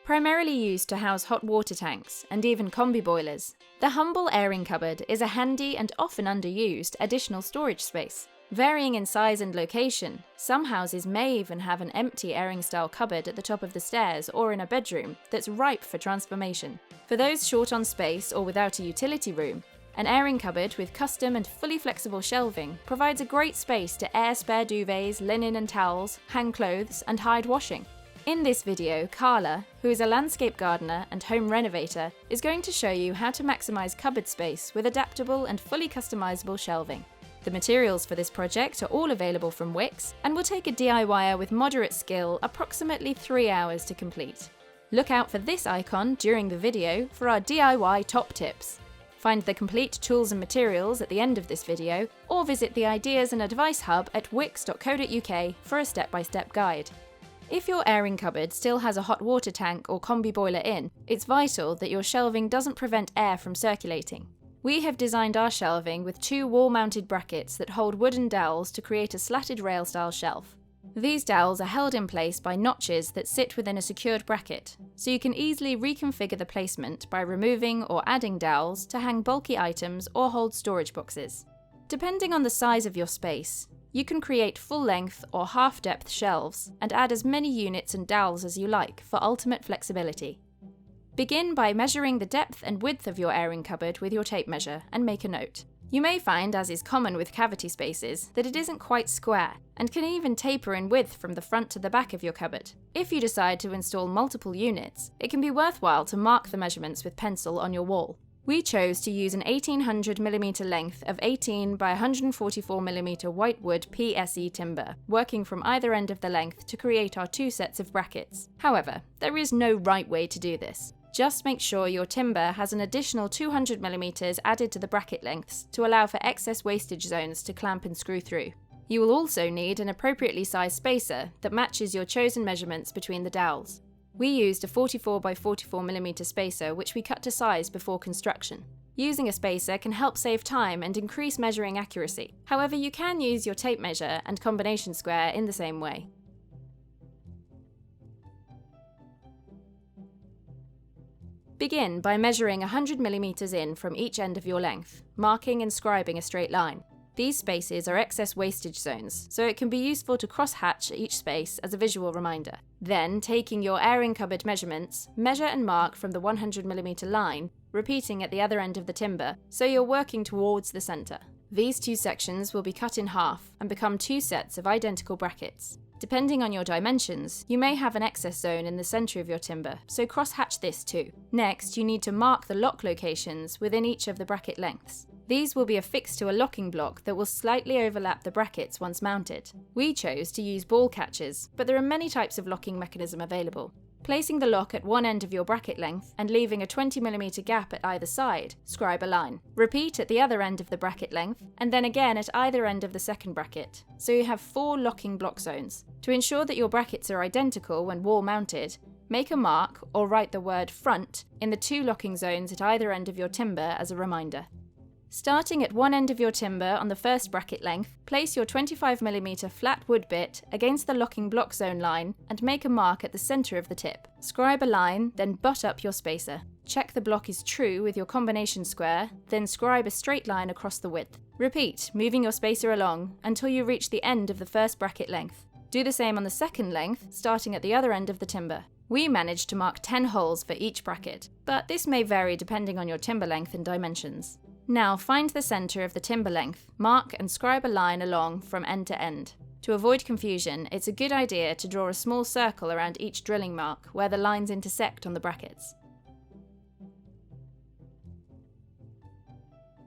Primarily used to house hot water tanks and even combi boilers, the humble airing cupboard is a handy and often underused additional storage space. Varying in size and location, some houses may even have an empty airing-style cupboard at the top of the stairs or in a bedroom that's ripe for transformation. For those short on space or without a utility room, an airing cupboard with custom and fully flexible shelving provides a great space to air spare duvets, linen and towels, hang clothes, and hide washing. In this video, Carla, who is a landscape gardener and home renovator, is going to show you how to maximize cupboard space with adaptable and fully customizable shelving. The materials for this project are all available from Wickes and will take a DIYer with moderate skill approximately 3 hours to complete. Look out for this icon during the video for our DIY top tips. Find the complete tools and materials at the end of this video, or visit the Ideas and Advice Hub at wickes.co.uk for a step-by-step guide. If your airing cupboard still has a hot water tank or combi boiler in, it's vital that your shelving doesn't prevent air from circulating. We have designed our shelving with 2 wall-mounted brackets that hold wooden dowels to create a slatted rail-style shelf. These dowels are held in place by notches that sit within a secured bracket, so you can easily reconfigure the placement by removing or adding dowels to hang bulky items or hold storage boxes. Depending on the size of your space, you can create full-length or half-depth shelves and add as many units and dowels as you like for ultimate flexibility. Begin by measuring the depth and width of your airing cupboard with your tape measure and make a note. You may find, as is common with cavity spaces, that it isn't quite square and can even taper in width from the front to the back of your cupboard. If you decide to install multiple units, it can be worthwhile to mark the measurements with pencil on your wall. We chose to use an 1800mm length of 18 by 144mm whitewood PSE timber, working from either end of the length to create our 2 sets of brackets. However, there is no right way to do this. Just make sure your timber has an additional 200mm added to the bracket lengths to allow for excess wastage zones to clamp and screw through. You will also need an appropriately sized spacer that matches your chosen measurements between the dowels. We used a 44 by 44mm spacer which we cut to size before construction. Using a spacer can help save time and increase measuring accuracy. However, you can use your tape measure and combination square in the same way. Begin by measuring 100mm in from each end of your length, marking and scribing a straight line. These spaces are excess wastage zones, so it can be useful to cross-hatch each space as a visual reminder. Then, taking your airing cupboard measurements, measure and mark from the 100mm line, repeating at the other end of the timber, so you're working towards the centre. These 2 sections will be cut in half and become 2 sets of identical brackets. Depending on your dimensions, you may have an excess zone in the centre of your timber, so cross-hatch this too. Next, you need to mark the lock locations within each of the bracket lengths. These will be affixed to a locking block that will slightly overlap the brackets once mounted. We chose to use ball catchers, but there are many types of locking mechanism available. Placing the lock at one end of your bracket length and leaving a 20mm gap at either side, scribe a line. Repeat at the other end of the bracket length, and then again at either end of the second bracket, so you have 4 locking block zones. To ensure that your brackets are identical when wall mounted, make a mark or write the word front in the 2 locking zones at either end of your timber as a reminder. Starting at one end of your timber on the first bracket length, place your 25mm flat wood bit against the locking block zone line and make a mark at the centre of the tip. Scribe a line, then butt up your spacer. Check the block is true with your combination square, then scribe a straight line across the width. Repeat, moving your spacer along until you reach the end of the first bracket length. Do the same on the second length, starting at the other end of the timber. We managed to mark 10 holes for each bracket, but this may vary depending on your timber length and dimensions. Now find the centre of the timber length, mark and scribe a line along from end to end. To avoid confusion, it's a good idea to draw a small circle around each drilling mark where the lines intersect on the brackets.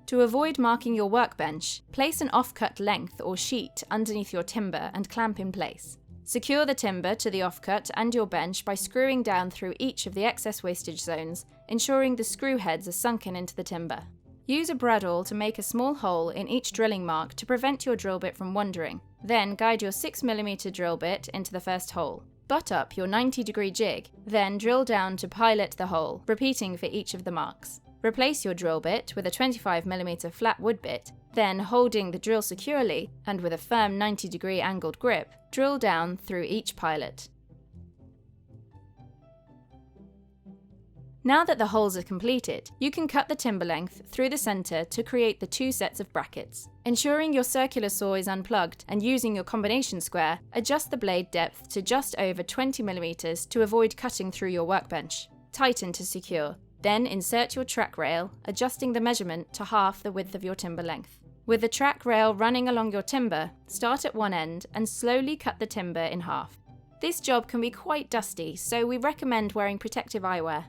To avoid marking your workbench, place an offcut length or sheet underneath your timber and clamp in place. Secure the timber to the offcut and your bench by screwing down through each of the excess wastage zones, ensuring the screw heads are sunken into the timber. Use a bradawl to make a small hole in each drilling mark to prevent your drill bit from wandering. Then guide your 6mm drill bit into the first hole. Butt up your 90-degree jig, then drill down to pilot the hole, repeating for each of the marks. Replace your drill bit with a 25mm flat wood bit, then holding the drill securely and with a firm 90-degree angled grip, drill down through each pilot. Now that the holes are completed, you can cut the timber length through the centre to create the 2 sets of brackets. Ensuring your circular saw is unplugged and using your combination square, adjust the blade depth to just over 20mm to avoid cutting through your workbench. Tighten to secure. Then insert your track rail, adjusting the measurement to half the width of your timber length. With the track rail running along your timber, start at one end and slowly cut the timber in half. This job can be quite dusty, so we recommend wearing protective eyewear.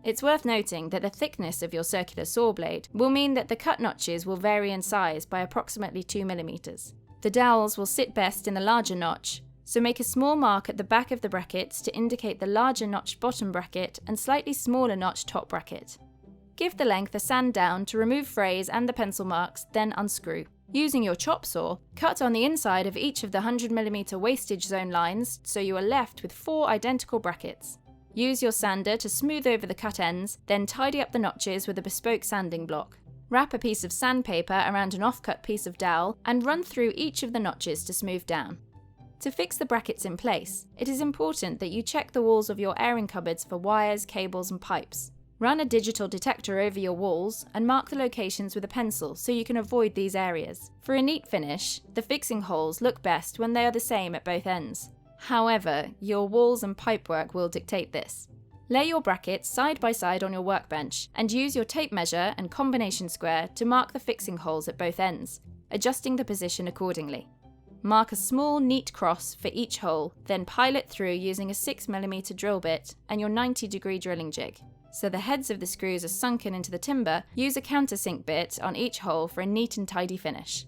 It's worth noting that the thickness of your circular saw blade will mean that the cut notches will vary in size by approximately 2mm. The dowels will sit best in the larger notch, so make a small mark at the back of the brackets to indicate the larger notched bottom bracket and slightly smaller notched top bracket. Give the length a sand down to remove frays and the pencil marks, then unscrew. Using your chop saw, cut on the inside of each of the 100mm wastage zone lines so you are left with 4 identical brackets. Use your sander to smooth over the cut ends, then tidy up the notches with a bespoke sanding block. Wrap a piece of sandpaper around an off-cut piece of dowel and run through each of the notches to smooth down. To fix the brackets in place, it is important that you check the walls of your airing cupboards for wires, cables and pipes. Run a digital detector over your walls and mark the locations with a pencil so you can avoid these areas. For a neat finish, the fixing holes look best when they are the same at both ends. However, your walls and pipework will dictate this. Lay your brackets side by side on your workbench and use your tape measure and combination square to mark the fixing holes at both ends, adjusting the position accordingly. Mark a small, neat cross for each hole, then pile it through using a 6mm drill bit and your 90-degree drilling jig. So the heads of the screws are sunken into the timber, use a countersink bit on each hole for a neat and tidy finish.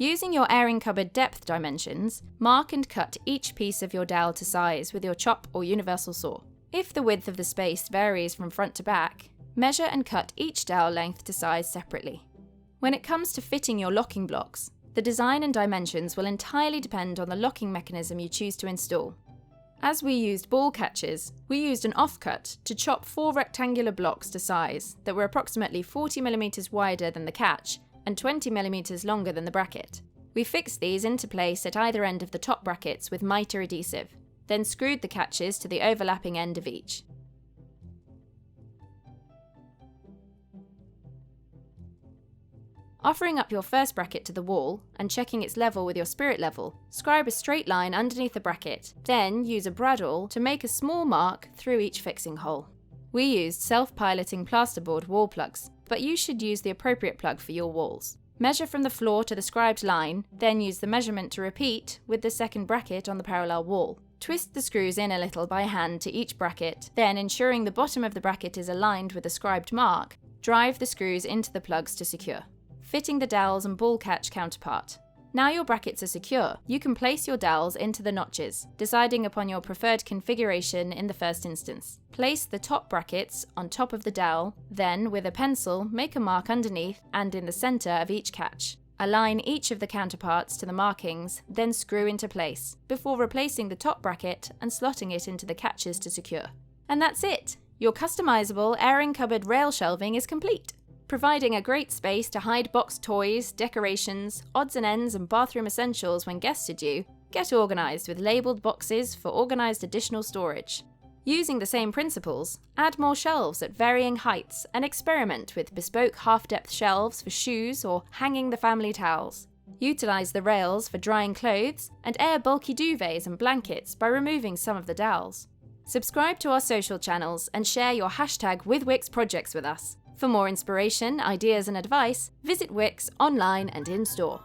Using your airing cupboard depth dimensions, mark and cut each piece of your dowel to size with your chop or universal saw. If the width of the space varies from front to back, measure and cut each dowel length to size separately. When it comes to fitting your locking blocks, the design and dimensions will entirely depend on the locking mechanism you choose to install. As we used ball catches, we used an offcut to chop 4 rectangular blocks to size that were approximately 40mm wider than the catch and 20mm longer than the bracket. We fixed these into place at either end of the top brackets with mitre adhesive, then screwed the catches to the overlapping end of each. Offering up your first bracket to the wall and checking its level with your spirit level, scribe a straight line underneath the bracket, then use a brad awl to make a small mark through each fixing hole. We used self-piloting plasterboard wall plugs, but you should use the appropriate plug for your walls. Measure from the floor to the scribed line, then use the measurement to repeat with the second bracket on the parallel wall. Twist the screws in a little by hand to each bracket, then ensuring the bottom of the bracket is aligned with the scribed mark, drive the screws into the plugs to secure. Fitting the dowels and ball catch counterpart. Now your brackets are secure, you can place your dowels into the notches, deciding upon your preferred configuration in the first instance. Place the top brackets on top of the dowel, then with a pencil make a mark underneath and in the centre of each catch. Align each of the counterparts to the markings, then screw into place, before replacing the top bracket and slotting it into the catches to secure. And that's it! Your customisable airing cupboard rail shelving is complete! Providing a great space to hide boxed toys, decorations, odds and ends and bathroom essentials when guests are due, get organised with labelled boxes for organised additional storage. Using the same principles, add more shelves at varying heights and experiment with bespoke half-depth shelves for shoes or hanging the family towels. Utilise the rails for drying clothes and air bulky duvets and blankets by removing some of the dowels. Subscribe to our social channels and share your #WithWickes projects with us. For more inspiration, ideas and advice, visit Wickes online and in-store.